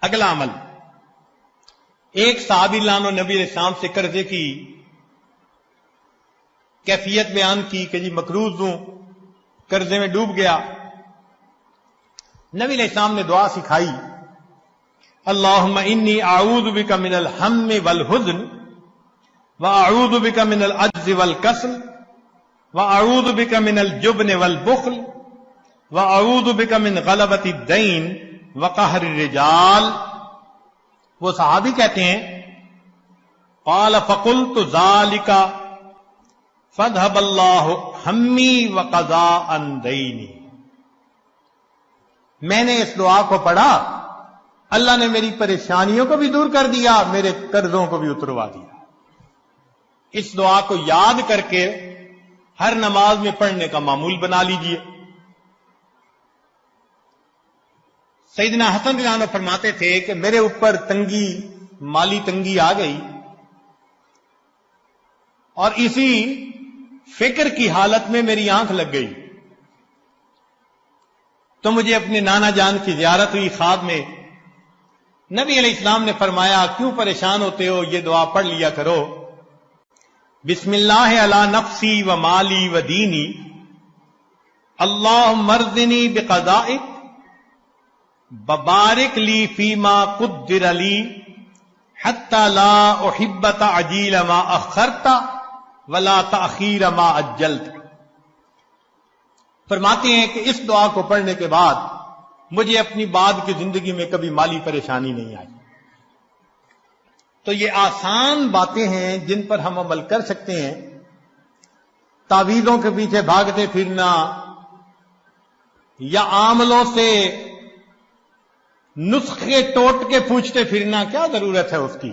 اگلا عمل، ایک صحابی لانو نبی علیہ السلام سے قرضے کی کیفیت بیان کی کہ جی مقروض ہوں، قرضے میں ڈوب گیا۔ نبی علیہ السلام نے دعا سکھائی، اللہم انی اعوذ بک من الہم والحزن واعوذ بک من العجز والکسل واعوذ بک من الجبن والبخل واعوذ بک من غلبۃ الدین وقہر الرجال۔ وہ صحابی کہتے ہیں قال فقلت ذالک فذهب اللہ ہمی وقضا عن دینی۔ میں نے اس دعا کو پڑھا، اللہ نے میری پریشانیوں کو بھی دور کر دیا، میرے قرضوں کو بھی اتروا دیا۔ اس دعا کو یاد کر کے ہر نماز میں پڑھنے کا معمول بنا لیجئے۔ سیدنا حسن رضی اللہ عنہ فرماتے تھے کہ میرے اوپر تنگی، مالی تنگی آ گئی، اور اسی فکر کی حالت میں میری آنکھ لگ گئی، تو مجھے اپنے نانا جان کی زیارت ہوئی خواب میں۔ نبی علیہ السلام نے فرمایا کیوں پریشان ہوتے ہو، یہ دعا پڑھ لیا کرو، بسم اللہ علی نفسی و مالی و دینی، اللہم ارزنی بقضائک ببارک لی فیما قدر لی حتی لا احب تعجیل ما اخرت ولا تأخیر ما اجلت۔ فرماتے ہیں کہ اس دعا کو پڑھنے کے بعد مجھے اپنی بعد کی زندگی میں کبھی مالی پریشانی نہیں آئی۔ تو یہ آسان باتیں ہیں جن پر ہم عمل کر سکتے ہیں۔ تعویذوں کے پیچھے بھاگتے پھرنا یا عاملوں سے نسخے ٹوٹ کے پوچھتے پھرنا، کیا ضرورت ہے اس کی؟